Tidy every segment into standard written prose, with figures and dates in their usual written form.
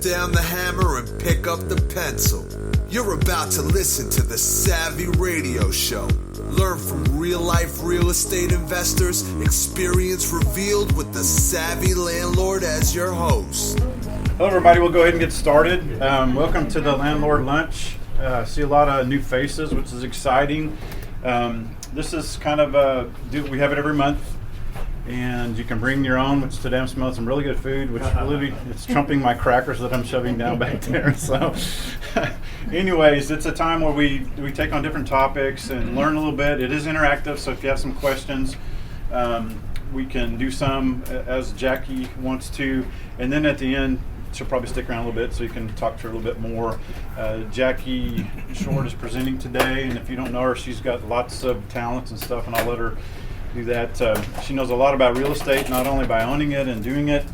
down the hammer and pick up the pencil. You're about to listen to the Savvy Radio Show. Learn from real-life real estate investors, experience revealed with the Savvy Landlord as your host. Hello everybody, we'll go ahead and get started. Welcome to the Landlord Lunch. See a lot of new faces, which is exciting. This is kind of we have it every month. And you can bring your own, which today I'm smelling some really good food, which really it's trumping my crackers that I'm shoving down back there. So anyways, it's a time where we take on different topics and learn a little bit. It is interactive, so if you have some questions, we can do some as Jackie wants to. And then at the end, she'll probably stick around a little bit so you can talk to her a little bit more. Jackie Short is presenting today, and if you don't know her, she's got lots of talents and stuff, and I'll let her do that. She knows a lot about real estate, not only by owning it and doing it,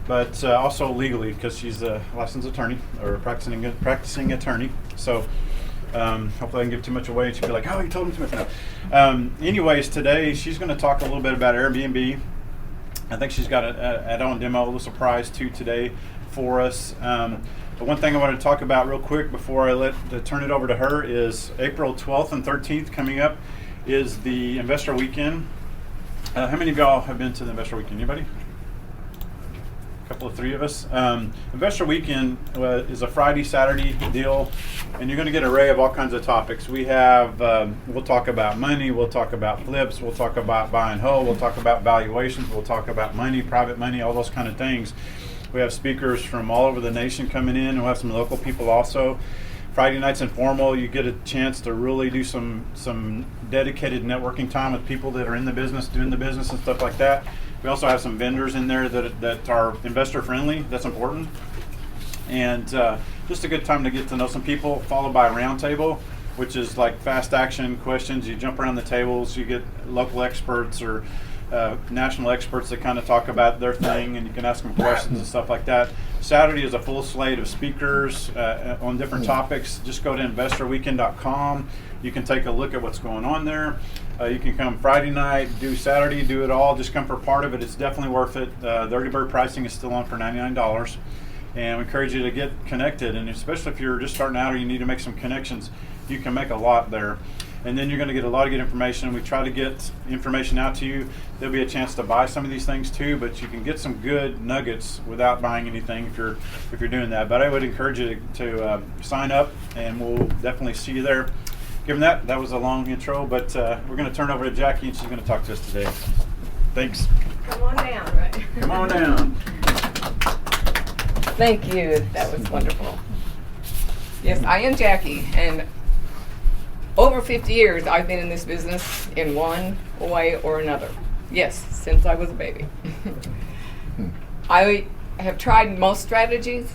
but also legally, because she's a licensed attorney or practicing attorney. So hopefully I didn't give too much away and she'll be like, oh, you told me too much. No. Anyways, today she's going to talk a little bit about Airbnb. I think she's got an add-on demo, a little surprise too today for us. But one thing I want to talk about real quick before I turn it over to her is April 12th and 13th coming up is the Investor Weekend. How many of y'all have been to the Investor Weekend? Anybody? A couple of three of us. Investor Weekend is a Friday, Saturday deal, and you're going to get an array of all kinds of topics. We have, we'll talk about money, we'll talk about flips, we'll talk about buy and hold, we'll talk about valuations, we'll talk about money, private money, all those kind of things. We have speakers from all over the nation coming in, and we'll have some local people also. Friday night's informal. You get a chance to really do some dedicated networking time with people that are in the business, doing the business and stuff like that. We also have some vendors in there that are investor friendly. That's important. And just a good time to get to know some people, followed by a round table, which is like fast action questions. You jump around the tables, you get local experts or national experts that kind of talk about their thing, and you can ask them questions and stuff like that. Saturday is a full slate of speakers on different topics. Just go to investorweekend.com. You can take a look at what's going on there. You can come Friday night, do Saturday, do it all. Just come for part of it. It's definitely worth it. The early bird pricing is still on for $99. And we encourage you to get connected. And especially if you're just starting out or you need to make some connections, you can make a lot there. And then you're going to get a lot of good information. We try to get information out to you. There'll be a chance to buy some of these things too, but you can get some good nuggets without buying anything if you're doing that. But I would encourage you to sign up, and we'll definitely see you there. Given that was a long intro, but we're going to turn over to Jackie, and she's going to talk to us today. Thanks. Come on down, right? Come on down. Thank you. That was wonderful. Yes, I am Jackie, and over 50 years, I've been in this business in one way or another. Yes, since I was a baby. I have tried most strategies.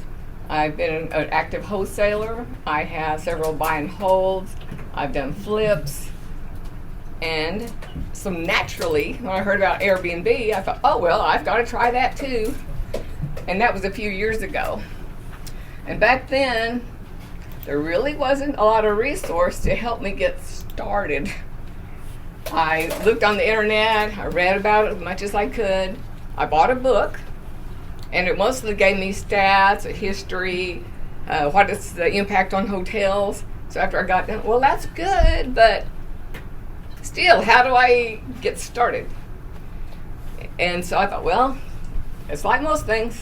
I've been an active wholesaler. I have several buy and holds. I've done flips. And so naturally, when I heard about Airbnb, I thought, oh, well, I've got to try that too. And that was a few years ago. And back then, there really wasn't a lot of resource to help me get started. I looked on the internet, I read about it as much as I could. I bought a book, and it mostly gave me stats, a history, what is the impact on hotels. So after I got done, well, that's good, but still, how do I get started? And so I thought, well, it's like most things.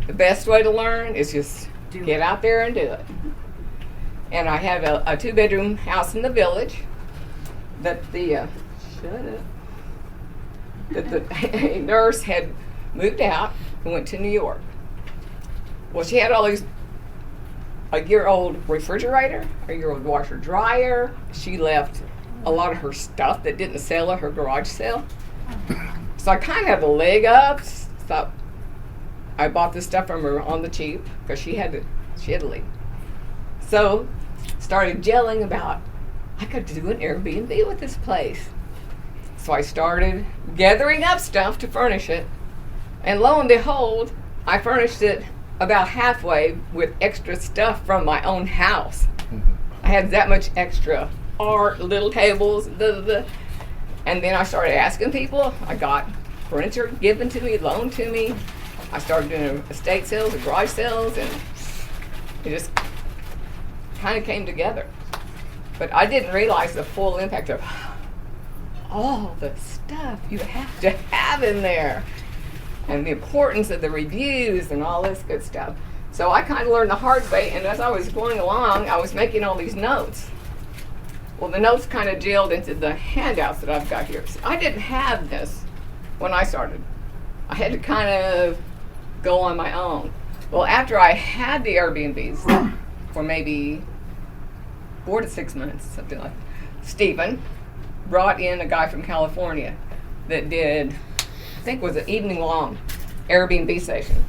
The best way to learn is just get out there and do it. And I have a two-bedroom house in the village that the nurse had moved out and went to New York. Well, she had all these, a year-old refrigerator, a year-old washer dryer. She left a lot of her stuff that didn't sell at her garage sale. So I kind of had a leg up. Thought I bought this stuff from her on the cheap because she had to leave. So started gelling about, I could do an Airbnb with this place. So I started gathering up stuff to furnish it. And lo and behold, I furnished it about halfway with extra stuff from my own house. I had that much extra art, little tables, and then I started asking people. I got furniture given to me, loaned to me. I started doing estate sales and garage sales, and It just kind of came together. But I didn't realize the full impact of all the stuff you have to have in there and the importance of the reviews and all this good stuff. So I kind of learned the hard way, and as I was going along, I was making all these notes. Well, the notes kind of jailed into the handouts that I've got here. So I didn't have this when I started. I had to kind of go on my own. Well, after I had the Airbnbs for maybe 4 to 6 months, something like that, Stephen brought in a guy from California that did, I think it was an evening long Airbnb session.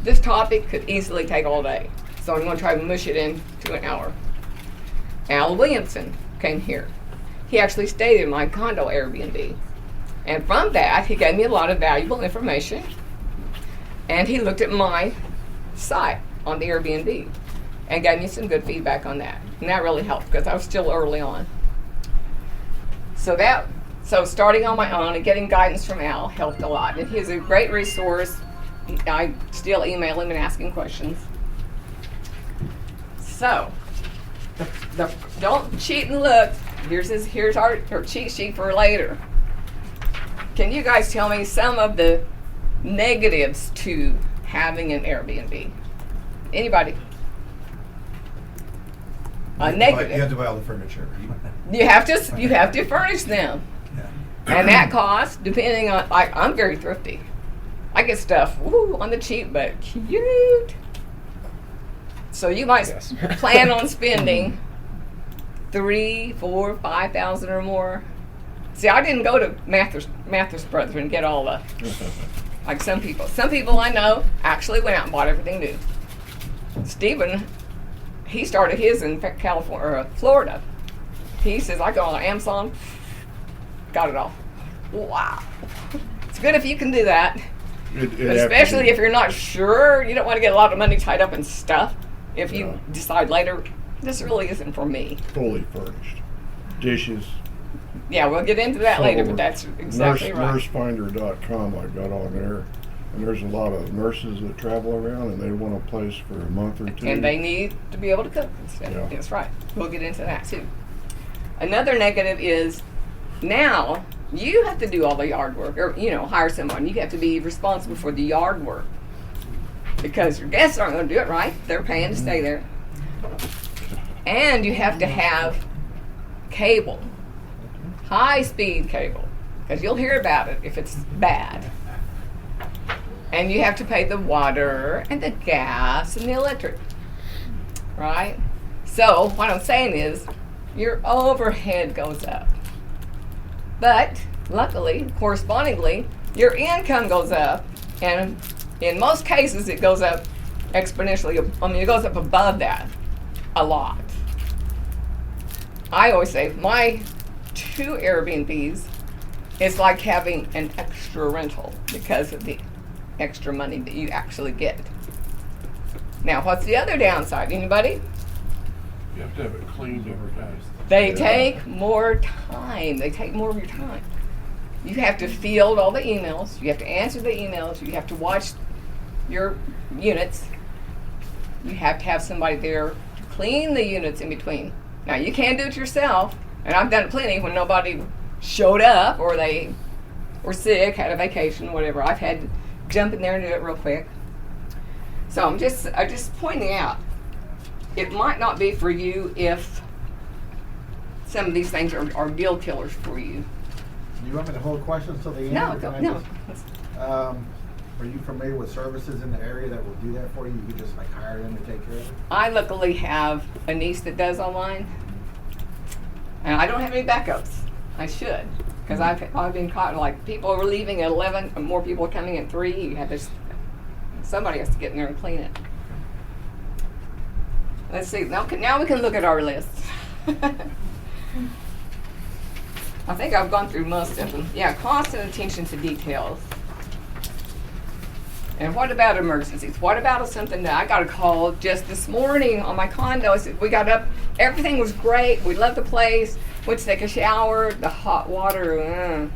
This topic could easily take all day, so I'm going to try to mush it into an hour. Al Williamson came here. He actually stayed in my condo Airbnb. And from that, he gave me a lot of valuable information. And he looked at my site on the Airbnb and gave me some good feedback on that. And that really helped because I was still early on. So starting on my own and getting guidance from Al helped a lot. And he's a great resource. I still email him and ask him questions. So, don't cheat and look. Here's our cheat sheet for later. Can you guys tell me some of the negatives to having an Airbnb? Anybody? Negative. You have to buy all the furniture. You have to furnish them. Yeah. And that costs, depending on, I'm very thrifty. I get stuff on the cheap, but cute. So you might plan on spending $3,000, $4,000, $5,000 or more. See, I didn't go to Mathis Brothers and get all the, like some people. Some people I know actually went out and bought everything new. Stephen, he started his in California or Florida. He says, I go on Amazon, got it all. Wow. It's good if you can do that. But especially if you're not sure, you don't want to get a lot of money tied up in stuff. If you decide later, this really isn't for me. Fully furnished. Dishes. Yeah, we'll get into that later, but that's exactly right. Nursefinder.com I got on there. And there's a lot of nurses that travel around and they want a place for a month or two. And they need to be able to cook and stuff. Yeah. That's right. We'll get into that too. Another negative is now you have to do all the yard work, or hire someone. You have to be responsible for the yard work because your guests aren't going to do it, right? They're paying to stay there. And you have to have cable, high-speed cable, because you'll hear about it if it's bad. And you have to pay the water and the gas and the electric, right? So what I'm saying is your overhead goes up. But luckily, correspondingly, your income goes up. And in most cases, it goes up exponentially. I mean, it goes up above that a lot. I always say my 2 Airbnbs is like having an extra rental because of the extra money that you actually get. Now, what's the other downside? Anybody? You have to have it cleaned every day. They take more time. They take more of your time. You have to field all the emails. You have to answer the emails. You have to watch your units. You have to have somebody there to clean the units in between. Now, you can do it yourself, and I've done it plenty when nobody showed up or they were sick, had a vacation, whatever. I've had to jump in there and do it real quick. So I'm just pointing out, it might not be for you if some of these things are deal killers for you. Do you want me to hold questions till the end? No, no. Are you familiar with services in the area that will do that for you? You could just hire them to take care of it? I luckily have a niece that does online, and I don't have any backups. I should, because I've been caught, people are leaving at 11, and more people are coming at 3. You have this, somebody has to get in there and clean it. Let's see, now we can look at our list. I think I've gone through most of them. Yeah, constant attention to details. And what about emergencies? What about something that I got a call just this morning on my condo? I said, we got up, everything was great, we loved the place, went to take a shower, the hot water,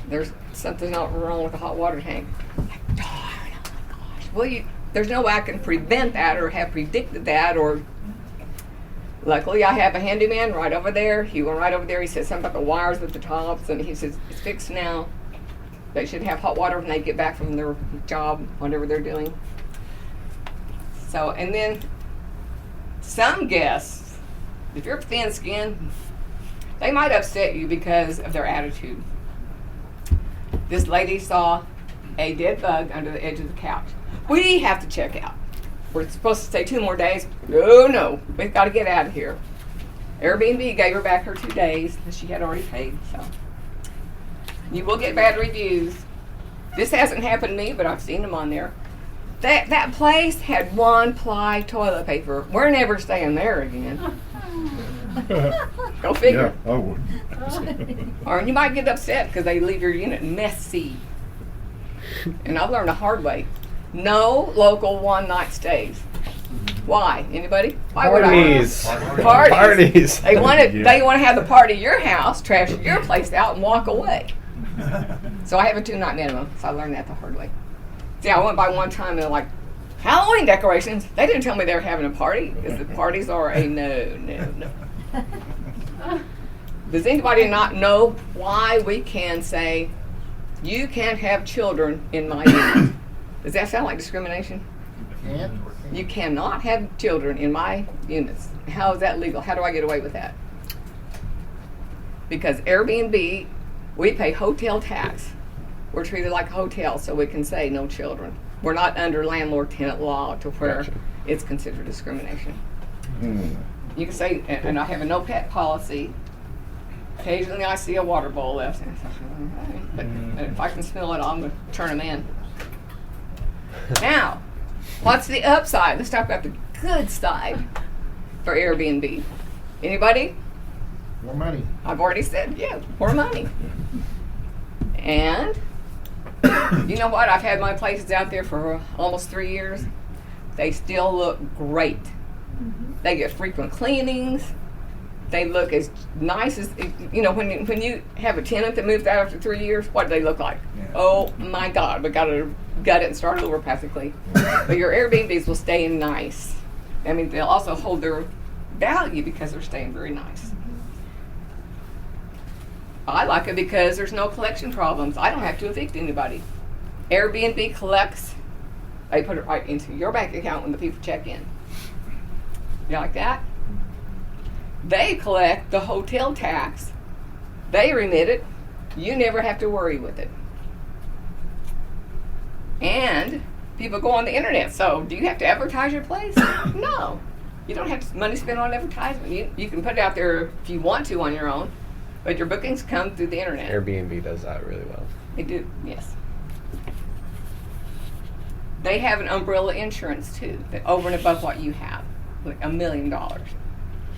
there's something not wrong with the hot water tank. Darn, oh my gosh. Well, there's no way I can prevent that or have predicted that. Or luckily, I have a handyman right over there. He went right over there. He said something about the wires at the tops, and he says it's fixed now. They should have hot water when they get back from their job, whatever they're doing. So, and then some guests, if you're thin-skinned, they might upset you because of their attitude. This lady saw a dead bug under the edge of the couch. We have to check out. We're supposed to stay 2 more days. No, we've got to get out of here. Airbnb gave her back her 2 days that she had already paid. So you will get bad reviews. This hasn't happened to me, but I've seen them on there. That place had 1-ply toilet paper. We're never staying there again. Go figure. Yeah, I would. Or you might get upset because they leave your unit messy. And I've learned the hard way. No local one-night stays. Why? Anybody? Why Parties. would I? Parties. They want to have the party at your house, trash your place out, and walk away. So I have a 2-night minimum. So I learned that the hard way. See, I went by one time and they're like, Halloween decorations. They didn't tell me they were having a party. Because the parties are a no. Does anybody not know why we can say you can't have children in my unit? Does that sound like discrimination? You cannot have children in my units. How is that legal? How do I get away with that? Because Airbnb, we pay hotel tax. We're treated like a hotel, so we can say no children. We're not under landlord-tenant law to where it's considered discrimination. You can say, and I have a no pet policy. Occasionally I see a water bowl left. But if I can smell it, I'm going to turn them in. Now, what's the upside? Let's talk about the good side for Airbnb. Anybody? More money. I've already said, yeah, more money. And you know what? I've had my places out there for almost 3 years. They still look great. They get frequent cleanings. They look as nice as, you know, when you have a tenant that moves out after 3 years, what do they look like? Yeah. Oh my God, we got to gut it and start over practically. But your Airbnbs will stay nice. I mean, they'll also hold their value because they're staying very nice. I like it because there's no collection problems. I don't have to evict anybody. Airbnb collects, they put it right into your bank account when the people check in. You like that? They collect the hotel tax. They remit it. You never have to worry with it. And people go on the internet. So do you have to advertise your place? No. You don't have money spent on advertisement. You can put it out there if you want to on your own. But your bookings come through the internet. Airbnb does that really well. They do, yes. They have an umbrella insurance too, that over and above what you have, like $1 million.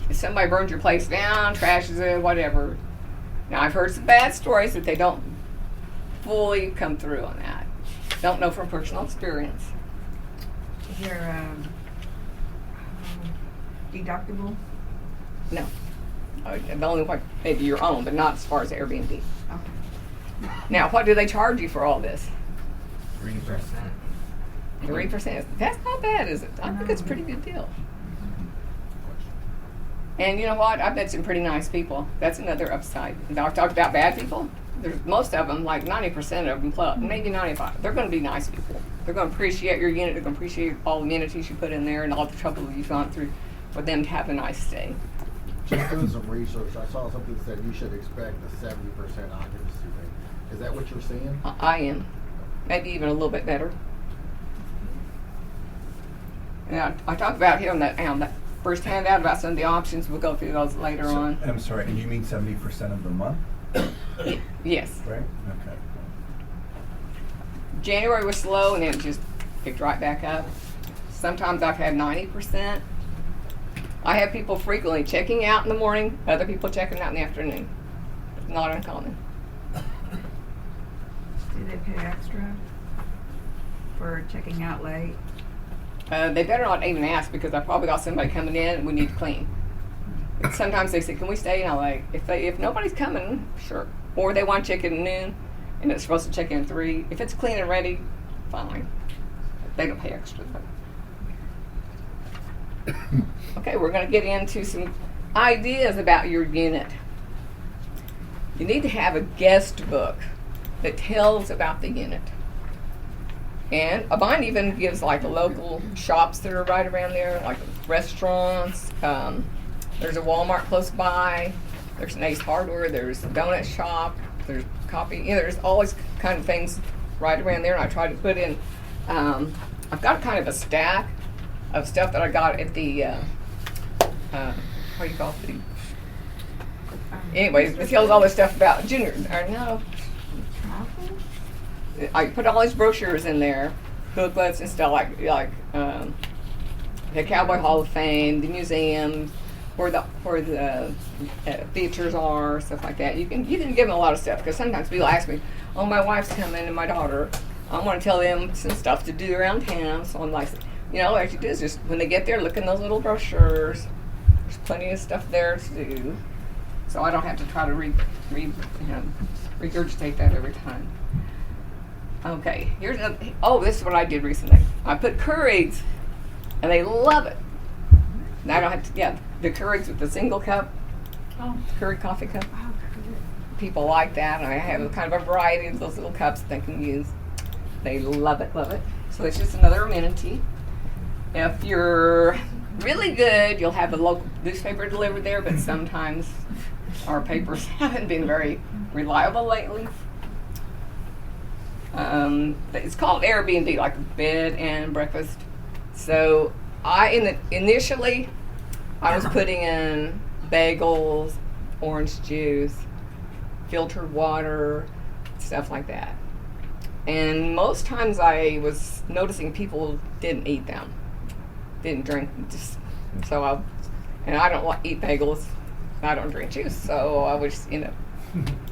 If somebody burns your place down, trashes it, whatever. Now I've heard some bad stories that they don't fully come through on that. Don't know from personal experience. Is there deductible? No. The only one, maybe your own, but not as far as Airbnb. Okay. Now, what do they charge you for all this? 3%. 3%. That's not bad, is it? I think it's a pretty good deal. And you know what? I've met some pretty nice people. That's another upside. Now, I've talked about bad people. There's most of them, like 90% of them, plus maybe 95%. They're going to be nice people. They're going to appreciate your unit. They're going to appreciate all the amenities you put in there and all the trouble you've gone through for them to have a nice stay. Just doing some research, I saw something that said you should expect a 70% occupancy rate. Is that what you're seeing? I am. Maybe even a little bit better. And I talked about here on that first handout about some of the options. We'll go through those later on. I'm sorry, and you mean 70% of the month? Yes. Right? Okay. January was slow and then it just picked right back up. Sometimes I've had 90%. I have people frequently checking out in the morning, other people checking out in the afternoon. It's not uncommon. Do they pay extra for checking out late? They better not even ask because I probably got somebody coming in and we need to clean. And sometimes they say, can we stay? And I'm like, if nobody's coming, sure. Or they want to check in at noon and it's supposed to check in at 3. If it's clean and ready, fine. They don't pay extra. Okay, we're going to get into some ideas about your unit. You need to have a guest book that tells about the unit. And mine even gives like local shops that are right around there, like restaurants. There's a Walmart close by. There's an Ace Hardware. There's a donut shop. There's coffee. There's always kind of things right around there. And I try to put in. I've got kind of a stack of stuff that I got at the. What do you call it? Anyways, it tells all this stuff about junior. Or no. I put all these brochures in there, booklets and stuff like the Cowboy Hall of Fame, the museum, where the features are, stuff like that. You can give them a lot of stuff because sometimes people ask me, "Oh, my wife's coming and my daughter. I want to tell them some stuff to do around town." So I'm like, what you do is just when they get there, look in those little brochures. There's plenty of stuff there to do, so I don't have to try to regurgitate that every time. Okay, this is what I did recently. I put Keurigs, and they love it. Now I don't have to, the Keurigs with the single cup, Keurig coffee cup. Wow, People like that, and I have kind of a variety of those little cups that they can use. They love it, love it. So it's just another amenity. If you're really good, you'll have a local newspaper delivered there, but sometimes our papers haven't been very reliable lately. It's called Airbnb, like bed and breakfast. So initially I was putting in bagels, orange juice, filtered water, stuff like that. And most times I was noticing people didn't eat them, didn't drink. I don't eat bagels. I don't drink juice, so I was what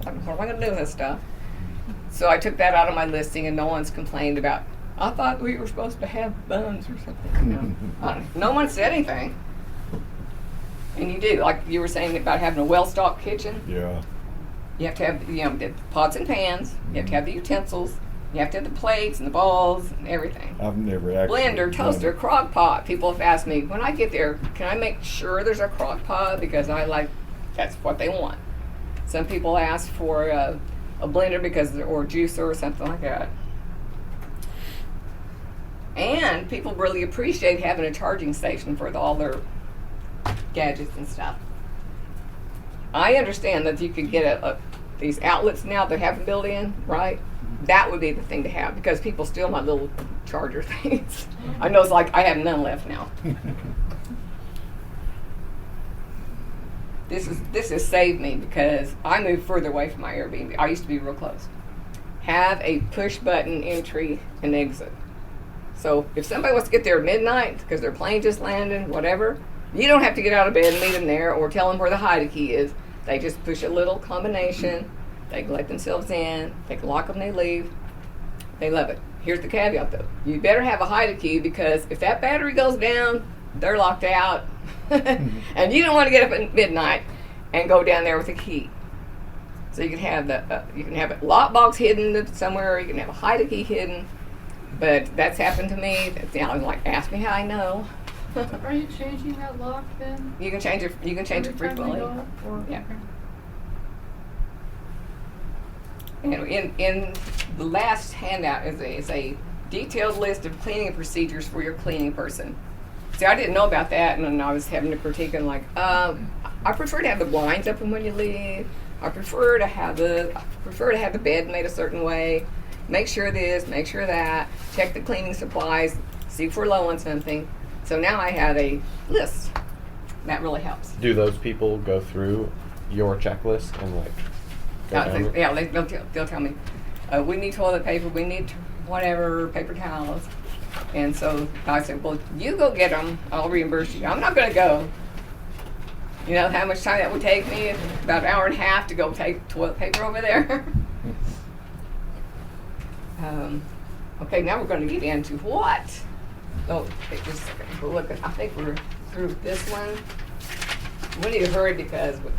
am I going to do with this stuff? So I took that out of my listing, and no one's complained about, I thought we were supposed to have buns or something. No one said anything. And you do, like you were saying about having a well-stocked kitchen. Yeah. You have to have the pots and pans. You have to have the utensils. You have to have the plates and the bowls and everything. I've never actually Blender, toaster, crock pot. People have asked me, when I get there, can I make sure there's a crock pot? Because that's what they want. Some people ask for a blender or juicer or something like that. And people really appreciate having a charging station for all their gadgets and stuff. I understand that you could get these outlets now that have them built in, right? That would be the thing to have because people steal my little charger things. I know it's like I have none left now. This has saved me because I moved further away from my Airbnb. I used to be real close. Have a push button entry and exit. So if somebody wants to get there at midnight because their plane just landed, whatever, you don't have to get out of bed and meet them there or tell them where the hide key is. They just push a little combination. They can let themselves in. They can lock them, they leave. They love it. Here's the caveat though. You better have a hide key because if that battery goes down, they're locked out. And you don't want to get up at midnight and go down there with a key. So you can have a lockbox hidden somewhere. You can have a hide key hidden. But that's happened to me. I was like, ask me how I know. Are you changing that lock then? You can change it. You can change it Every time frequently. they go up, or- Yeah. okay. And in the last handout is a detailed list of cleaning procedures for your cleaning person. See, I didn't know about that, and then I was having to critique and I prefer to have the blinds open when you leave. I prefer to have the bed made a certain way. Make sure this, make sure that. Check the cleaning supplies. See if we're low on something. So now I have a list. That really helps. Do those people go through your checklist and go down it? Yeah, they'll tell me, we need toilet paper, we need whatever, paper towels. And so I said, well, you go get them, I'll reimburse you. I'm not going to go. You know how much time that would take me? About an hour and a half to go take toilet paper over there. Okay, now we're going to get into what? Oh, just a second. Look, I think we're through this one. We need to hurry because we're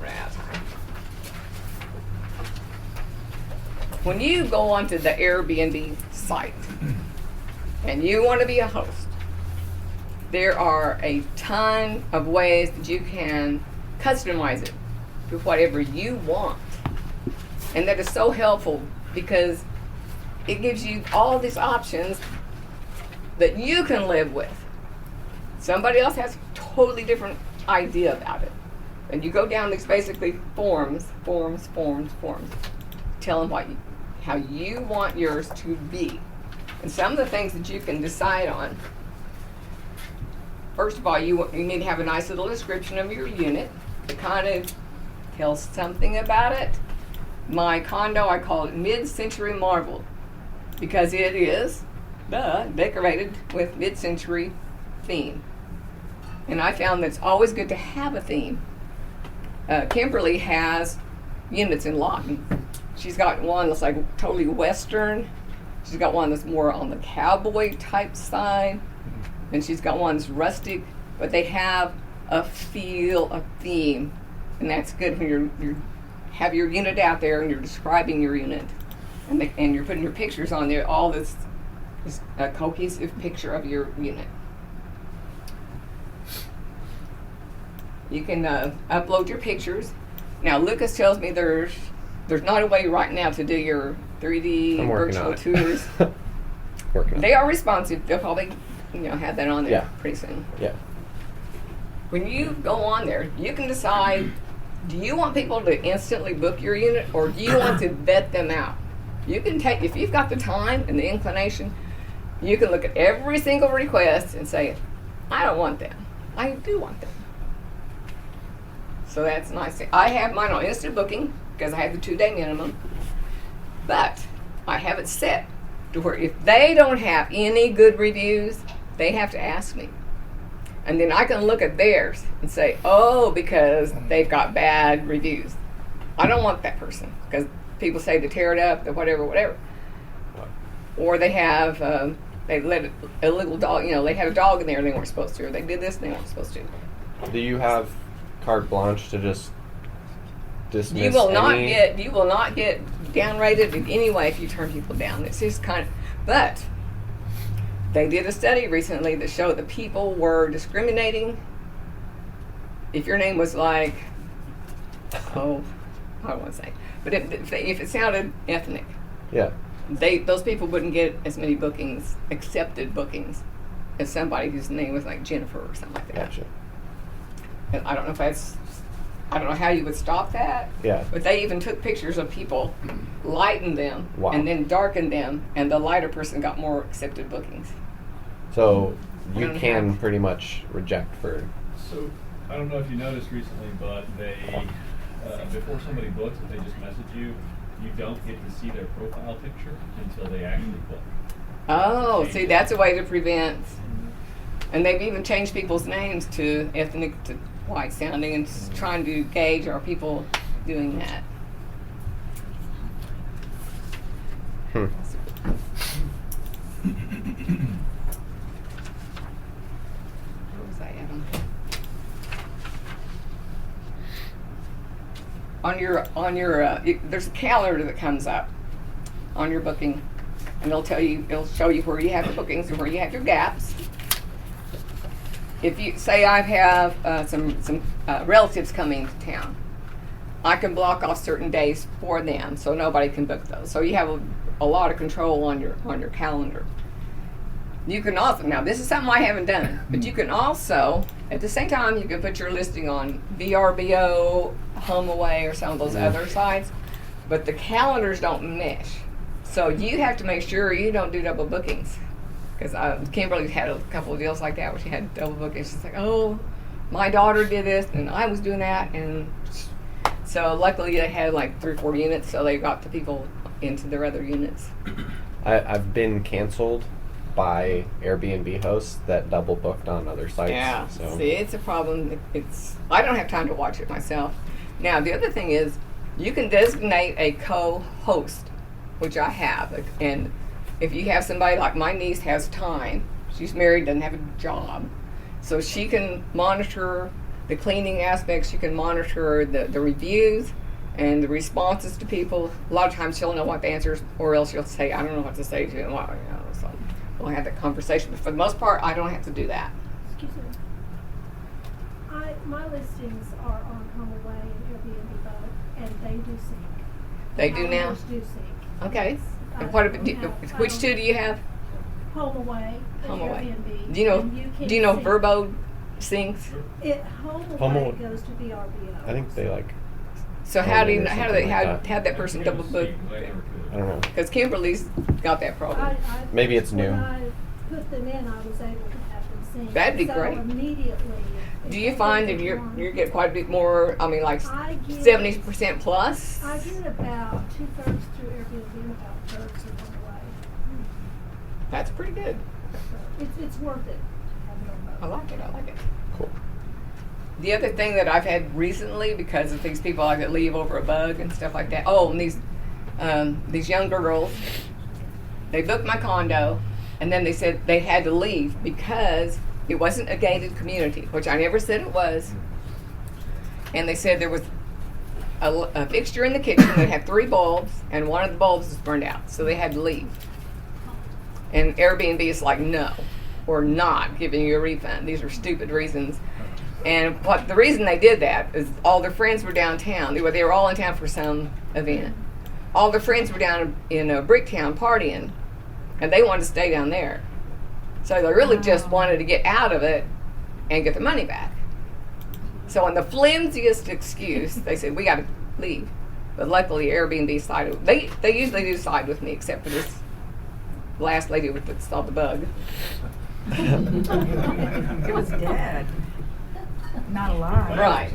running out of time. When you go onto the Airbnb site, and you want to be a host, there are a ton of ways that you can customize it to whatever you want. And that is so helpful because it gives you all these options that you can live with. Somebody else has a totally different idea about it. And you go down these basically forms. Tell them how you want yours to be. And some of the things that you can decide on. First of all, you need to have a nice little description of your unit that kind of tells something about it. My condo, I call it mid-century marvel because it is decorated with mid-century theme. And I found that it's always good to have a theme. Kimberly has units in Lawton. She's got one that's like totally Western. She's got one that's more on the cowboy type side. And she's got one that's rustic. But they have a feel, a theme. And that's good when you have your unit out there and you're describing your unit. And you're putting your pictures on there. All this is a cohesive picture of your unit. You can upload your pictures. Now, Lucas tells me there's not a way right now to do your 3D virtual tours. They are responsive. They'll probably have that on there pretty soon. Yeah. When you go on there, you can decide, do you want people to instantly book your unit or do you want to vet them out? You can take, if you've got the time and the inclination, you can look at every single request and say, I don't want them. I do want them. So that's nice. I have mine on instant booking because I have the 2-day minimum. But I have it set to where if they don't have any good reviews, they have to ask me. And then I can look at theirs and say, oh, because they've got bad reviews. I don't want that person because people say to tear it up, the whatever. Or they have, they let a little dog, they had a dog in there and they weren't supposed to, or they did this and they weren't supposed to. Do you have carte blanche to just dismiss you will not get downrated in any way if you turn people down. It's just kind of, but they did a study recently that showed that people were discriminating if your name was like, I don't want to say, but if it sounded ethnic, those people wouldn't get as many bookings, accepted bookings, as somebody whose name was like Jennifer or something like that. Gotcha. And I don't know how you would stop that. Yeah. But they even took pictures of people, lightened them, Wow. and then darkened them, and the lighter person got more accepted bookings. So you don't can have- pretty much reject for. So I don't know if you noticed recently, but they before somebody books, if they just message you, you don't get to see their profile picture until they actually book. Oh, see, that's a way to prevent. And they've even changed people's names to ethnic to white sounding and trying to gauge, are people doing that? What was I at? On your there's a calendar that comes up on your booking, and it'll show you where you have the bookings and where you have your gaps. If you say I have some relatives coming to town, I can block off certain days for them so nobody can book those. So you have a lot of control on your calendar. You can also, now this is something I haven't done, but you can also, at the same time, you can put your listing on VRBO, HomeAway, or some of those other sites, but the calendars don't mesh. So you have to make sure you don't do double bookings. Because Kimberly had a couple of deals like that where she had double bookings. She's like, oh, my daughter did this, and I was doing that. And so luckily they had like 3 or 4 units, so they got the people into their other units. I've been canceled by Airbnb hosts that double booked on other sites. Yeah, So. see, it's a problem. I don't have time to watch it myself. Now, the other thing is you can designate a co-host, which I have, and if you have somebody like my niece has time, she's married, doesn't have a job, so she can monitor the cleaning aspects, she can monitor the reviews and the responses to people. A lot of times she'll know what the answers, or else she'll say, I don't know what to say to them. So we'll have that conversation. But for the most part, I don't have to do that. Excuse me. My listings are on HomeAway and Airbnb both, and they do sync. They do now? Ours do sync. Okay. Yes. And I what don't about, have- which I two don't- do you have? HomeAway and HomeAway. Airbnb. Do you know? and can Do you know sync. Verbo syncs? HomeAway HomeAway. goes to VRBO. I think they like. So how do you Or how do they something like that. how that person double book? I don't know. Because Kimberly's got that problem. Maybe it's new. When I put them in, I was able to have them sync. That'd be so great. Immediately. if Do you they find get that you one- get quite a bit more? I mean, like I get- 70% plus. I get about 2/3 through Airbnb and about 1/3 through HomeAway. That's pretty good. So it's worth it to have it on both. I like it. I like it. Cool. The other thing that I've had recently, because of these people that leave over a bug and stuff like that. Oh, and these young girls, they booked my condo, and then they said they had to leave because it wasn't a gated community, which I never said it was. And they said there was a fixture in the kitchen that had 3 bulbs, and one of the bulbs was burned out, so they had to leave. And Airbnb is like, no, we're not giving you a refund. These are stupid reasons. And the reason they did that is all their friends were downtown. They were all in town for some event. All their friends were down in Bricktown partying, and they wanted to stay down there. So they really just wanted to get out of it and get the money back. So on the flimsiest excuse, they said, we got to leave. But luckily Airbnb sided. They usually do side with me, except for this last lady that saw the bug. It was dead. Not alive. Right.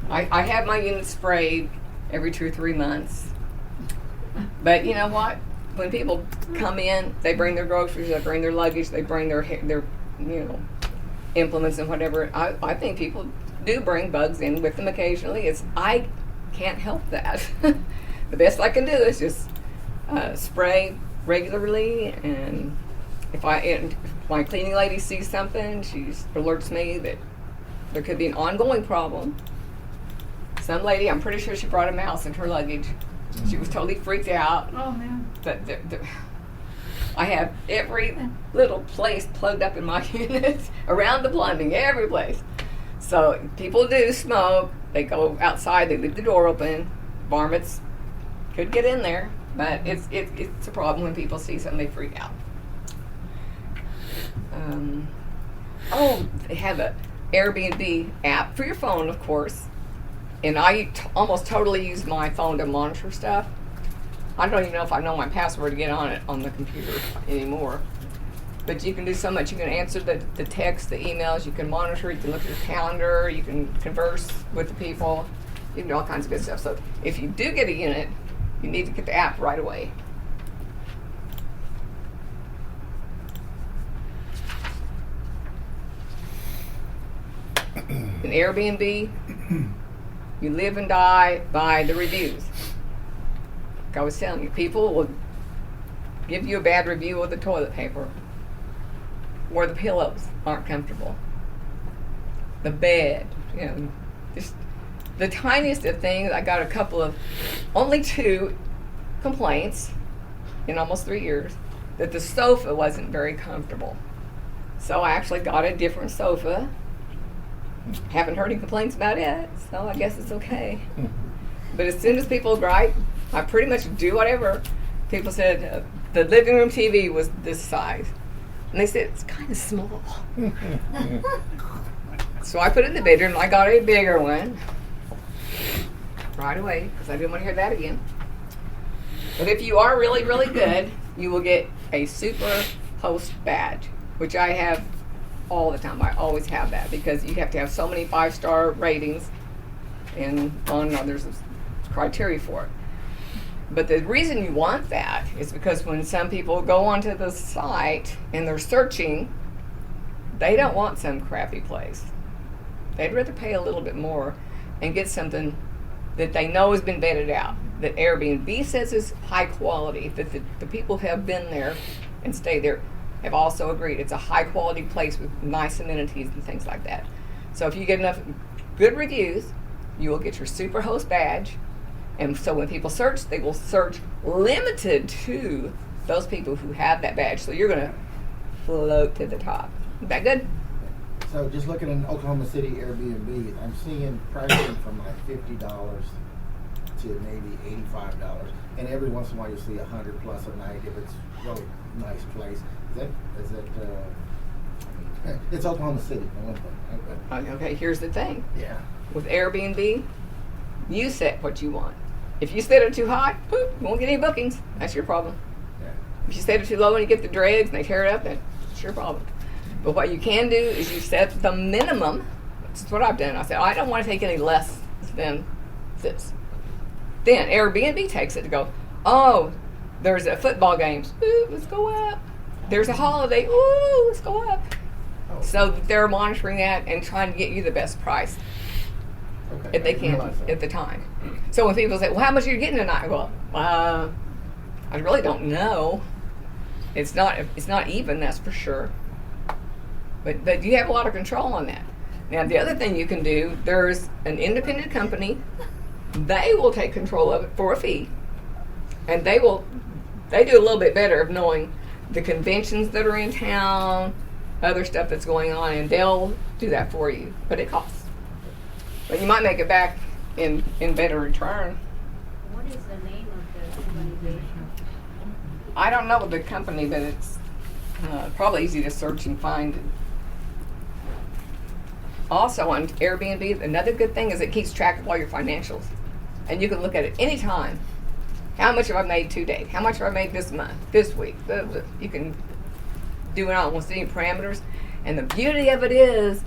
I have my unit sprayed every 2 or 3 months. But you know what? When people come in, they bring their groceries, they bring their luggage, they bring their implements and whatever. I think people do bring bugs in with them occasionally. I can't help that. The best I can do is just spray regularly, and if my cleaning lady sees something, she alerts me that there could be an ongoing problem. Some lady, I'm pretty sure she brought a mouse in her luggage. She was totally freaked out. Oh man. But I have every little place plugged up in my unit, around the plumbing, every place. So people do smoke. They go outside. They leave the door open. Varmints could get in there, but it's a problem when people see something, they freak out. They have a Airbnb app for your phone, of course. And I almost totally use my phone to monitor stuff. I don't even know if I know my password to get on it on the computer anymore. But you can do so much. You can answer the text, the emails. You can monitor. You can look at your calendar. You can converse with the people. You can do all kinds of good stuff. So if you do get a unit, you need to get the app right away. In Airbnb, you live and die by the reviews. Like I was telling you, people will give you a bad review of the toilet paper, or the pillows aren't comfortable, the bed, just the tiniest of things. I got only 2 complaints in almost 3 years that the sofa wasn't very comfortable. So I actually got a different sofa. Haven't heard any complaints about it, so I guess it's okay. But as soon as people gripe, I pretty much do whatever. People said the living room TV was this size, and they said it's kind of small. So I put it in the bedroom. I got a bigger one right away because I didn't want to hear that again. But if you are really, really good, you will get a super host badge, which I have all the time. I always have that because you have to have so many 5-star ratings, and there's a criteria for it. But the reason you want that is because when some people go onto the site and they're searching, they don't want some crappy place. They'd rather pay a little bit more and get something that they know has been vetted out, that Airbnb says is high quality, that the people who have been there and stayed there have also agreed it's a high quality place with nice amenities and things like that. So if you get enough good reviews, you will get your super host badge. And so when people search, they will search limited to those people who have that badge. So you're going to float to the top. Is that good? So just looking in Oklahoma City Airbnb, I'm seeing pricing from like $50 to maybe $85, and every once in a while you'll see $100 plus a night if it's a really nice place. Is that it's Oklahoma City. For one thing. Okay, here's the thing. Yeah. With Airbnb, you set what you want. If you set it too high, you won't get any bookings. That's your problem. Yeah. If you set it too low and you get the dregs and they tear it up, that's your problem. But what you can do is you set the minimum. That's what I've done. I said, I don't want to take any less than this. Then Airbnb takes it to go, oh, there's a football games. Ooh, let's go up. There's a holiday. Ooh, let's go up. Oh. So they're monitoring that and trying to get you the best price Okay. if they can at the time. So when people say, well, how much are you getting tonight? Well, I really don't know. It's not even, that's for sure. But you have a lot of control on that. Now, the other thing you can do, there's an independent company. They will take control of it for a fee. And they do a little bit better of knowing the conventions that are in town, other stuff that's going on, and they'll do that for you. But it costs. But you might make it back in better return. What is the name of the company? I don't know the company, but it's probably easy to search and find. Also on Airbnb, another good thing is it keeps track of all your financials. And you can look at it any time. How much have I made to date? How much have I made this month, this week? You can do it on almost any parameters. And the beauty of it is,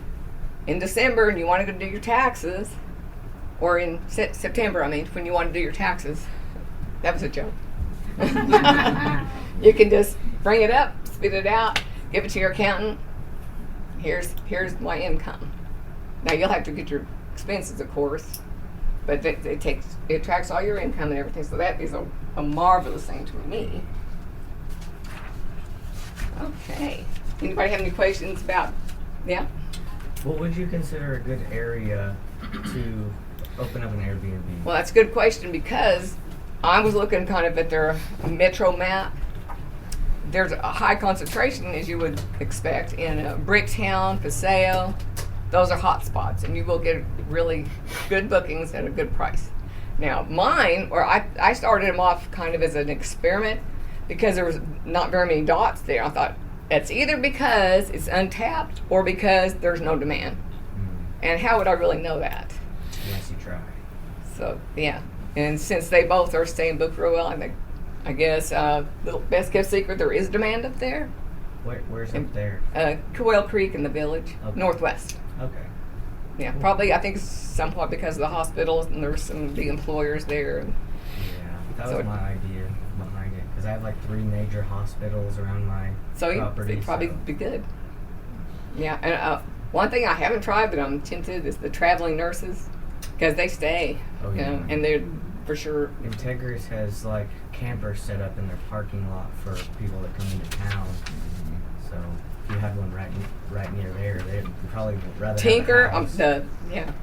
in December, and you want to go do your taxes, or in September, when you want to do your taxes, that was a joke. You can just bring it up, spit it out, give it to your accountant. Here's my income. Now you'll have to get your expenses, of course, but it tracks all your income and everything. So that is a marvelous thing to me. Okay. Anybody have any questions about? Yeah. What would you consider a good area to open up an Airbnb? Well, that's a good question because I was looking kind of at their metro map. There's a high concentration, as you would expect, in Bricktown, Paseo. Those are hot spots, and you will get really good bookings at a good price. Now, mine, where I started them off kind of as an experiment because there was not very many dots there. I thought, it's either because it's untapped or because there's no demand. And how would I really know that? Unless you try. So, yeah. And since they both are staying booked real well, I guess the best kept secret, there is demand up there. Where's up there? Coyle Creek in the village, Okay. northwest. Okay. Yeah, probably, I think somewhat because of the hospitals and there's some of the employers there. Yeah, that was my idea behind it. Because I have like 3 major hospitals around my property. It'd probably be good. Yeah, and one thing I haven't tried but I'm tempted is the traveling nurses. Because they stay, Oh, yeah. and they're for sure. Integris has like campers set up in their parking lot for people that come into town. So if you had one right near there, they'd probably rather Tinker, have a house.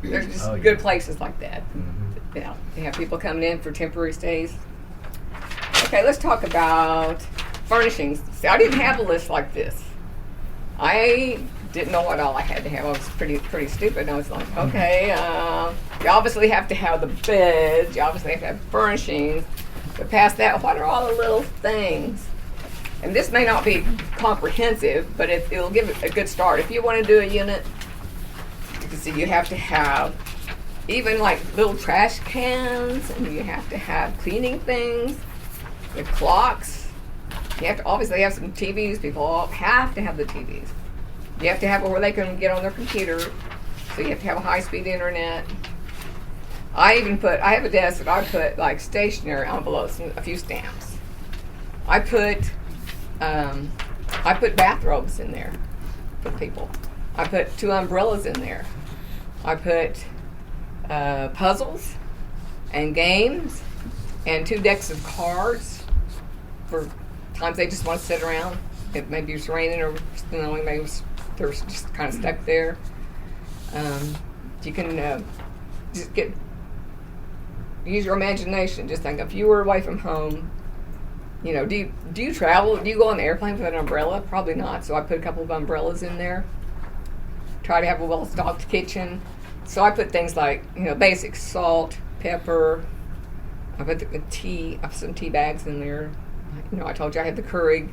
There's just good places like that. Mm-hmm. Yeah, they have people coming in for temporary stays. Okay, let's talk about furnishings. See, I didn't have a list like this. I didn't know what all I had to have. I was pretty stupid. And I was like, okay, you obviously have to have the beds. You obviously have to have furnishings. But past that, what are all the little things? And this may not be comprehensive, but it'll give it a good start. If you want to do a unit, you can see you have to have even like little trash cans, and you have to have cleaning things, the clocks. You have to obviously have some TVs. People all have to have the TVs. You have to have it where they can get on their computer, so you have to have a high-speed internet. I have a desk that I put like stationery envelopes and a few stamps. I put bathrobes in there for people. I put 2 umbrellas in there. I put puzzles and games and 2 decks of cards for times they just want to sit around. If maybe it's raining or snowing, maybe they're just kind of stuck there. You can just use your imagination. Just think if you were away from home, you know, do you travel? Do you go on the airplane with an umbrella? Probably not. So I put a couple of umbrellas in there. Try to have a well-stocked kitchen. So I put things like, you know, basic salt, pepper. I put the tea. I put some tea bags in there. You know, I told you I had the Keurig.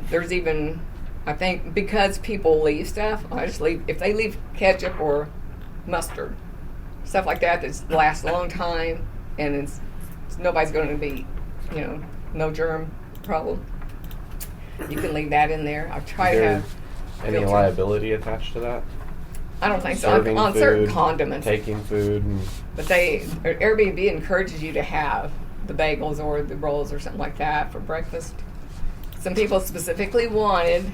There's even, I think, because people leave stuff, I just leave, if they leave ketchup or mustard, stuff like that lasts a long time, and it's nobody's going to be, you know, no germ problem. You can leave that in there. I've tried to have any filter. liability attached to that? I don't think so. Serving On food, certain condiments. taking food. But Airbnb encourages you to have the bagels or the rolls or something like that for breakfast. Some people specifically wanted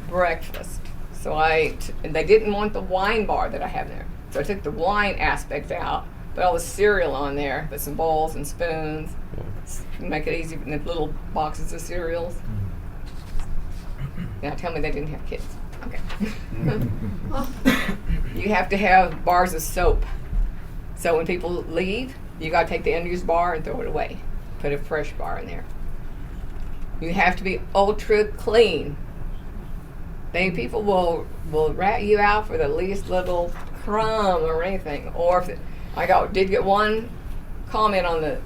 breakfast. So and they didn't want the wine bar that I have there. So I took the wine aspect out, put all the cereal on there, put some bowls and spoons, make it easy in the little boxes of cereals. Now tell me they didn't have kids. Okay. You have to have bars of soap. So when people leave, you got to take the unused bar and throw it away. Put a fresh bar in there. You have to be ultra clean. People will rat you out for the least little crumb or anything. Or did get one comment on the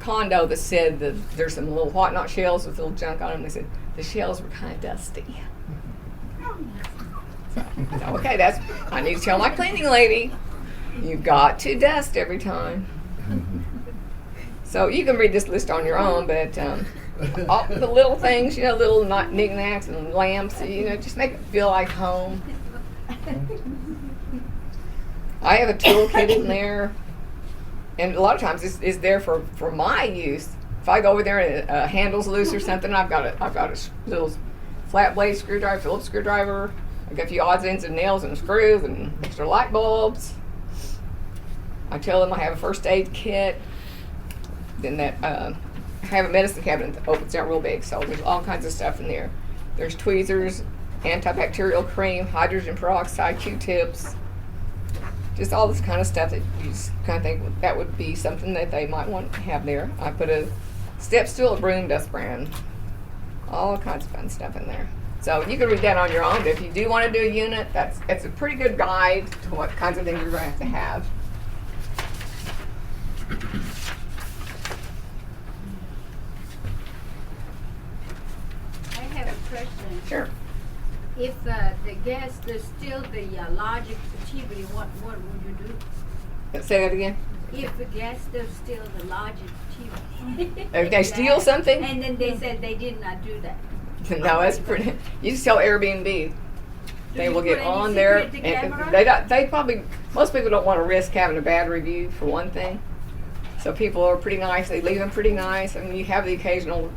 condo that said that there's some little whatnot shells with little junk on them. They said the shells were kind of dusty. So, okay, I need to tell my cleaning lady, you got to dust every time. So you can read this list on your own, but all the little things, you know, little knickknacks and lamps, you know, just make it feel like home. I have a toolkit in there, and a lot of times it's there for my use. If I go over there and a handle's loose or something, I've got a little flat blade screwdriver, Phillips screwdriver. I've got a few odds, ends, and nails and screws and extra light bulbs. I tell them I have a first aid kit. Then I have a medicine cabinet that opens out real big, so there's all kinds of stuff in there. There's tweezers, antibacterial cream, hydrogen peroxide, Q-tips, just all this kind of stuff that you just kind of think that would be something that they might want to have there. I put a step stool, a broom, dustpan, all kinds of fun stuff in there. So you can read that on your own. If you do want to do a unit, it's a pretty good guide to what kinds of things you're going to have. I have a question. Sure. If the guest is still the largest activity, what would you do? Say that again. If the guest is still the largest activity. If they steal something? And then they said they did not do that. No, that's pretty. You just tell Airbnb. They will get on there. And they probably, most people don't want to risk having a bad review for one thing. So people are pretty nice. They leave them pretty nice. I mean, you have the occasional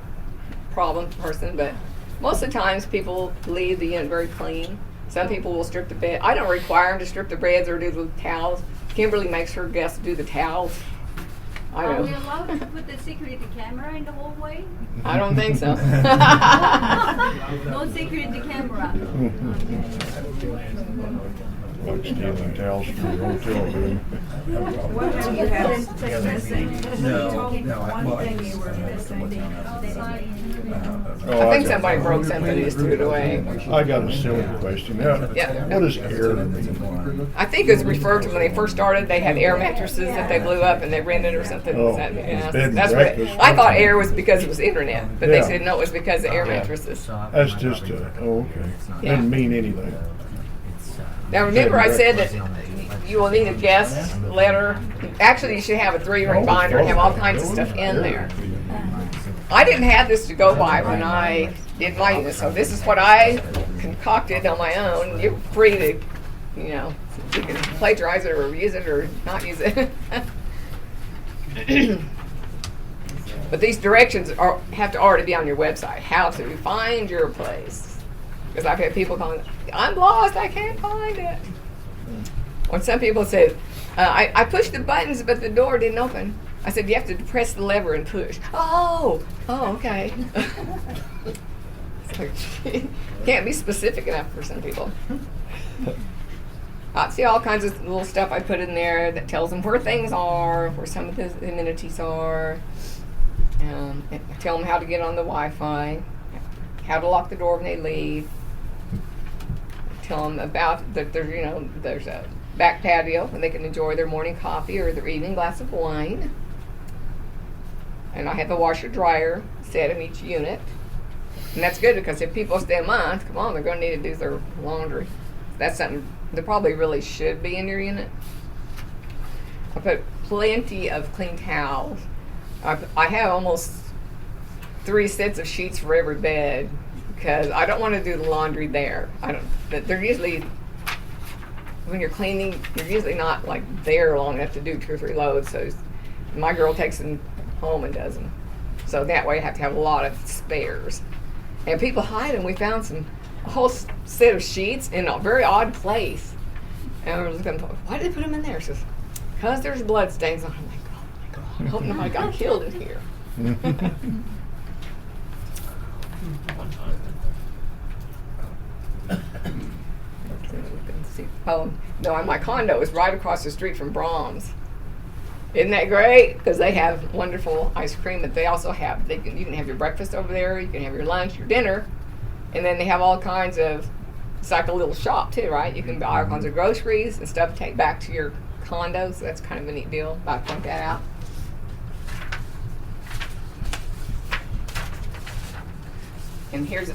problem person, but most of the times people leave the unit very clean. Some people will strip the bed. I don't require them to strip the beds or do the towels. Kimberly makes her guests do the towels. Are we allowed to put the security camera in the hallway? I don't think so. No security camera. Like stealing towels from your hotel room. What have you had anything missing? No, You told me no, one well, thing you were missing. I think somebody broke something and just threw it away. I got a silly question. Now, Yeah. what is air mean? I think it's referred to when they first started. They had air mattresses that they blew up and they rented or something. Oh, That- it's bed and that's what breakfast. I thought air was because it was internet, but they Yeah. said no, it was because of air mattresses. That's just okay. Yeah. Doesn't mean anything. Now remember, I said that you will need a guest letter. Actually, you should have a 3-ring binder and have all kinds of stuff in there. I didn't have this to go by when I did my unit, so this is what I concocted on my own. You're free to, you know, you can plagiarize it or use it or not use it. But these directions have to already be on your website. How to find your place. Because I've had people calling, I'm lost, I can't find it. Or some people said, I pushed the buttons, but the door didn't open. I said, you have to press the lever and push. Oh, okay. So, can't be specific enough for some people. I see all kinds of little stuff I put in there that tells them where things are, where some of the amenities are. And tell them how to get on the Wi-Fi, how to lock the door when they leave. Tell them about that there's a back patio and they can enjoy their morning coffee or their evening glass of wine. And I have a washer dryer set in each unit. And that's good because if people stay a month, come on, they're going to need to do their laundry. That's something that probably really should be in your unit. I put plenty of clean towels. I have almost 3 sets of sheets for every bed because I don't want to do the laundry there. They're usually, when you're cleaning, you're usually not like there long enough to do 2 or 3 loads. So my girl takes them home and does them. So that way I have to have a lot of spares. And people hide them. We found a whole set of sheets in a very odd place. And I was looking, why did they put them in there? She says, because there's blood stains. I'm like, oh my God, I hope nobody got killed in here. Oh, no, my condo is right across the street from Brahms. Isn't that great? Because they have wonderful ice cream, but they also have, you can have your breakfast over there, you can have your lunch, your dinner, and then they have all kinds of, it's like a little shop too, right? You can buy all kinds of groceries and stuff to take back to your condo, so that's kind of a neat deal. I'll point that out. And here's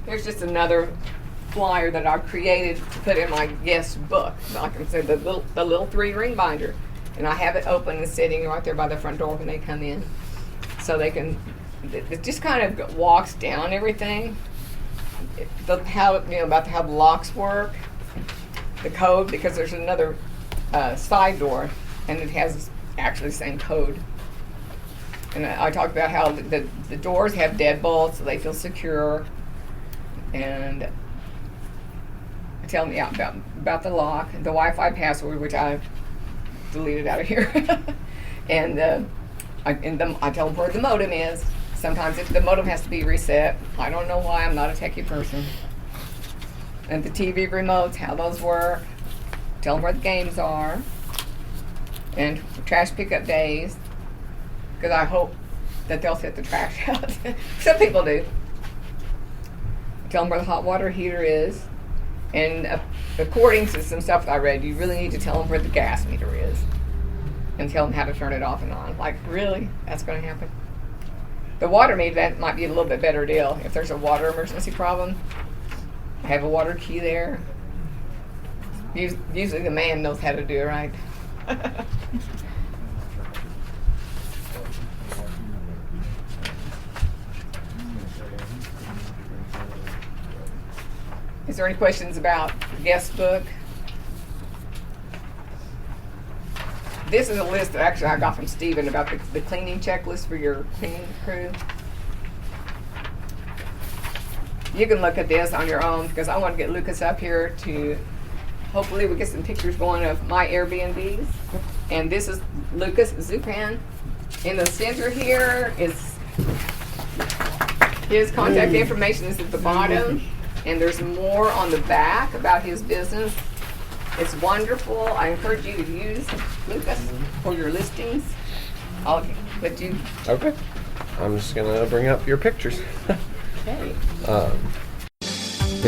just another flyer that I've created to put in my guest book. Like I said, the little 3-ring binder. And I have it open and sitting right there by the front door when they come in. So they can, it just kind of walks down everything. About how the locks work, the code, because there's another side door and it has actually the same code. And I talked about how the doors have deadbolts so they feel secure. And I tell them about the lock, the Wi-Fi password, which I deleted out of here. And I tell them where the modem is. Sometimes if the modem has to be reset, I don't know why, I'm not a techie person. And the TV remotes, how those work. Tell them where the games are. And trash pickup days. Because I hope that they'll set the trash out. Some people do. Tell them where the hot water heater is. And according to some stuff that I read, you really need to tell them where the gas meter is. And tell them how to turn it off and on. Like, really? That's going to happen? The water meter, that might be a little bit better deal. If there's a water emergency problem, I have a water key there. Usually the man knows how to do it right. Is there any questions about the guest book? This is a list that actually I got from Steven about the cleaning checklist for your cleaning crew. You can look at this on your own because I want to get Lucas up here to hopefully we get some pictures going of my Airbnbs. And this is Lucas Zupan. In the center here is his contact information is at the bottom. And there's more on the back about his business. It's wonderful. I encourage you to use Lucas for your listings. I'll let you. Okay. I'm just going to bring up your pictures. Okay.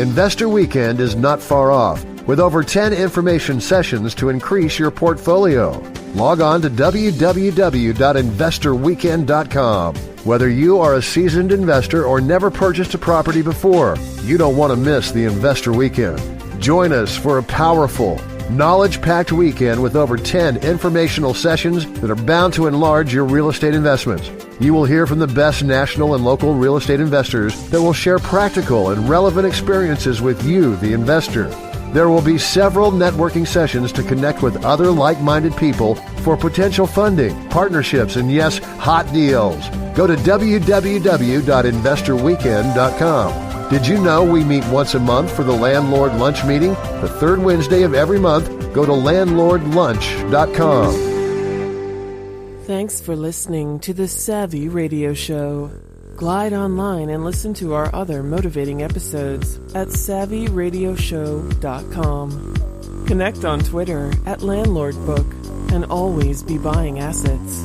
Investor Weekend is not far off, with over 10 information sessions to increase your portfolio. Log on to www.investorweekend.com. Whether you are a seasoned investor or never purchased a property before, you don't want to miss the Investor Weekend. Join us for a powerful, knowledge-packed weekend with over 10 informational sessions that are bound to enlarge your real estate investments. You will hear from the best national and local real estate investors that will share practical and relevant experiences with you, the investor. There will be several networking sessions to connect with other like-minded people for potential funding, partnerships, and yes, hot deals. Go to www.investorweekend.com. Did you know we meet once a month for the Landlord Lunch Meeting? The third Wednesday of every month. Go to landlordlunch.com. Thanks for listening to the Savvy Radio Show. Glide online and listen to our other motivating episodes at savvyradioshow.com. Connect on Twitter at LandlordBook and always be buying assets.